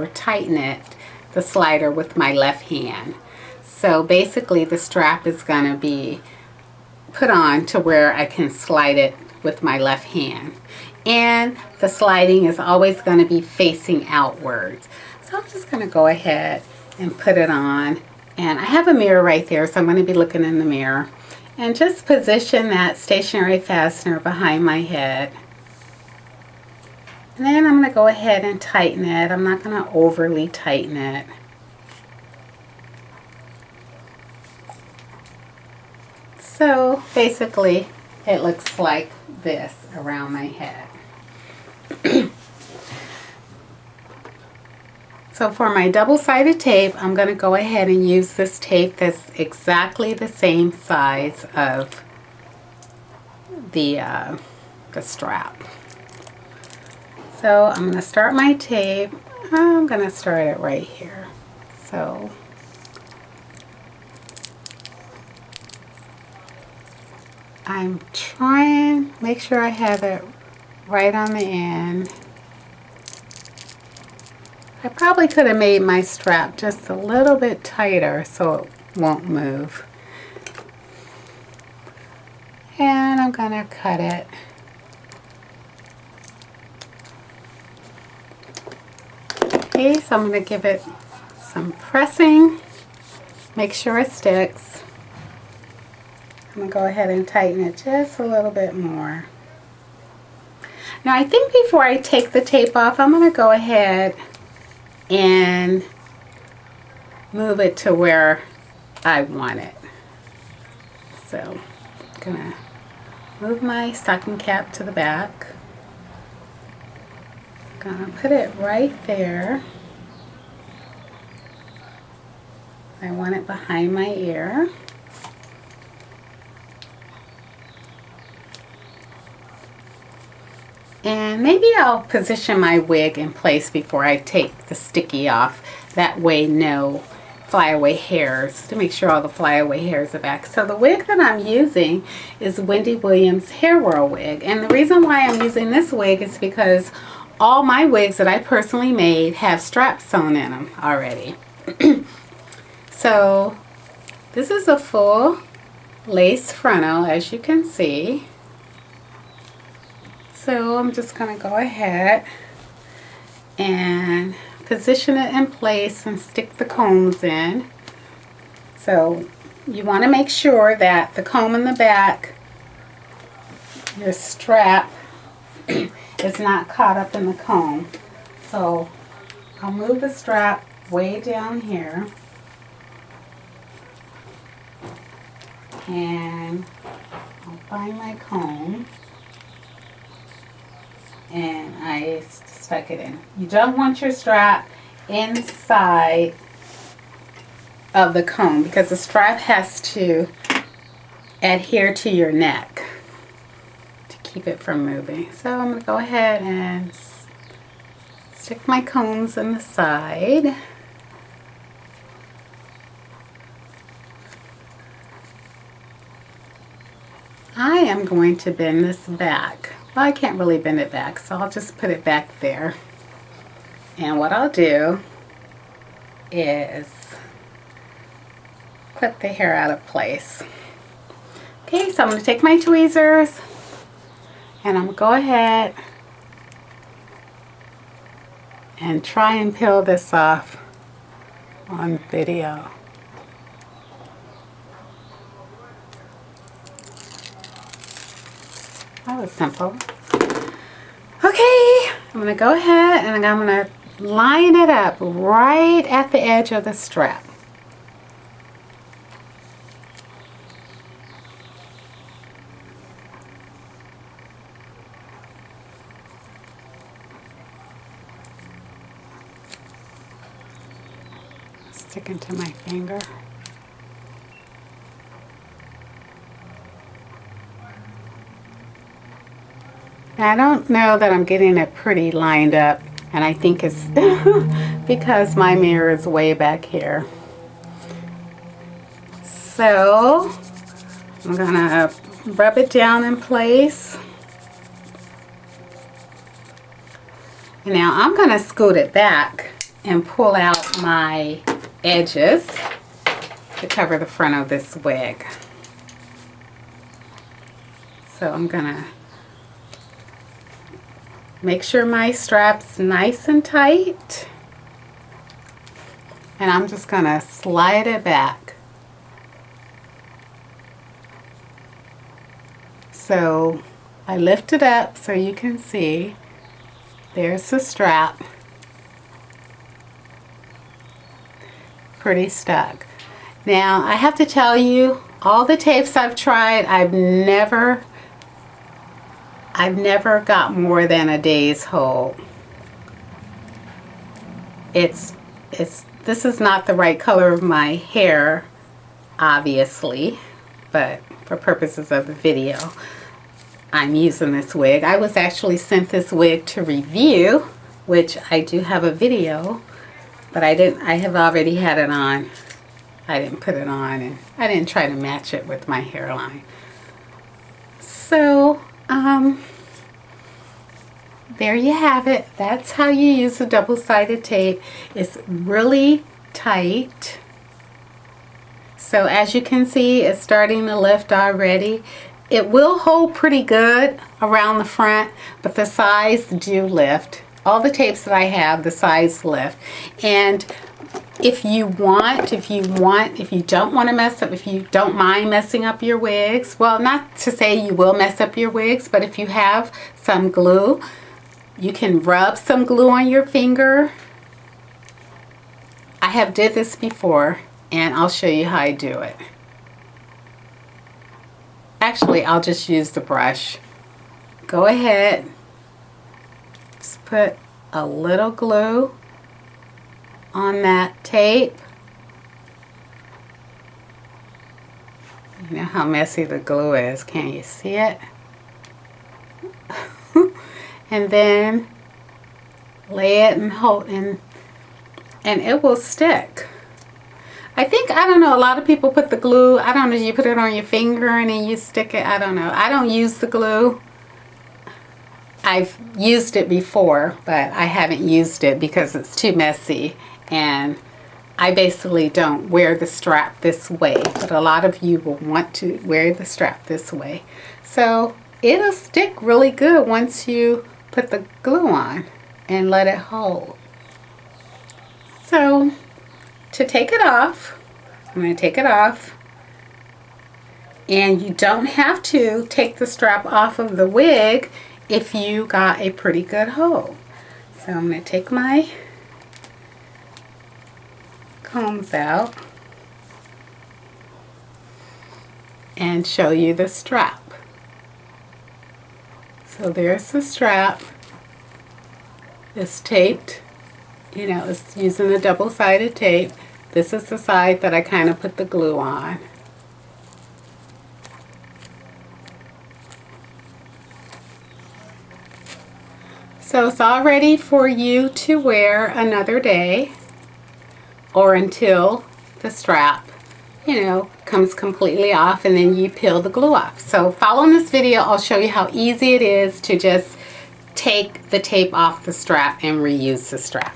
or tighten it, the slider, with my left hand. So basically the strap is going to be put on to where I can slide it with my left hand. And the sliding is always going to be facing outwards. So I'm just going to go ahead and put it on. And I have a mirror right there, so I'm going to be looking in the mirror. And just position that stationary fastener behind my head. And then I'm going to go ahead and tighten it. I'm not going to overly tighten it. So basically it looks like this around my head. So for my double-sided tape, I'm going to go ahead and use this tape that's exactly the same size of the strap. So I'm going to start my tape. I'm going to start it right here. So I'm trying to make sure I have it right on the end. I probably could have made my strap just a little bit tighter so it won't move. And I'm going to cut it. Okay, so I'm going to give it some pressing. Make sure it sticks. I'm going to go ahead and tighten it just a little bit more. Now I think before I take the tape off, I'm going to go ahead and move it to where I want it. So I'm going to move my stocking cap to the back. I'm going to put it right there. I want it behind my ear. And maybe I'll position my wig in place before I take the sticky off. That way no flyaway hairs, to make sure all the flyaway hairs are back. So the wig that I'm using is Wendy Williams Hair Whirl wig. And the reason why I'm using this wig is because all my wigs that I personally made have straps sewn in them already. So this is a full lace frontal, as you can see. So I'm just going to go ahead and position it in place and stick the combs in. So you want to make sure that the comb in the back, your strap, is not caught up in the comb. So I'll move the strap way down here. And I'll find my comb. And I stuck it in. You don't want your strap inside of the comb because the strap has to adhere to your neck to keep it from moving. So I'm going to go ahead and stick my combs in the side. I am going to bend this back. Well, I can't really bend it back, so I'll just put it back there. And what I'll do is clip the hair out of place. Okay, so I'm going to take my tweezers and I'm going to go ahead and try and peel this off on video. That was simple. Okay, I'm going to go ahead and I'm going to line it up right at the edge of the strap. Sticking to my finger. I don't know that I'm getting it pretty lined up, and I think it's because my mirror is way back here. So I'm gonna rub it down in place. And now I'm gonna scoot it back and pull out my edges to cover the front of this wig. So I'm gonna make sure my strap's nice and tight, and I'm just gonna slide it back. So I lift it up so you can see. There's the strap. Pretty stuck. Now I have to tell you, all the tapes I've tried, I've never got more than a day's hold. This is not the right color of my hair, obviously, but for purposes of the video, I'm using this wig. I was actually sent this wig to review, which I do have a video, but I have already had it on. I didn't put it on, and I didn't try to match it with my hairline. So, there you have it. That's how you use a double-sided tape. It's really tight. So as you can see, it's starting to lift already. It will hold pretty good around the front, but the sides do lift. All the tapes that I have, the sides lift. And if you don't want to mess up, if you don't mind messing up your wigs, well, not to say you will mess up your wigs, but if you have some glue, you can rub some glue on your finger. I have did this before, and I'll show you how I do it. Actually, I'll just use the brush. Go ahead, just put a little glue on that tape. You know how messy the glue is, can you see it? And then lay it and hold, and it will stick. I don't know, a lot of people put the glue, I don't know, you put it on your finger and then you stick it, I don't know. I don't use the glue. I've used it before, but I haven't used it because it's too messy, and I basically don't wear the strap this way, but a lot of you will want to wear the strap this way. So it'll stick really good once you put the glue on and let it hold. So to take it off, I'm going to take it off, and you don't have to take the strap off of the wig if you got a pretty good hold. So I'm going to take my combs out and show you the strap. So there's the strap. It's taped, you know, it's using a double-sided tape. This is the side that I kind of put the glue on. So it's all ready for you to wear another day, or until the strap, you know, comes completely off and then you peel the glue off. So following this video, I'll show you how easy it is to just take the tape off the strap and reuse the strap.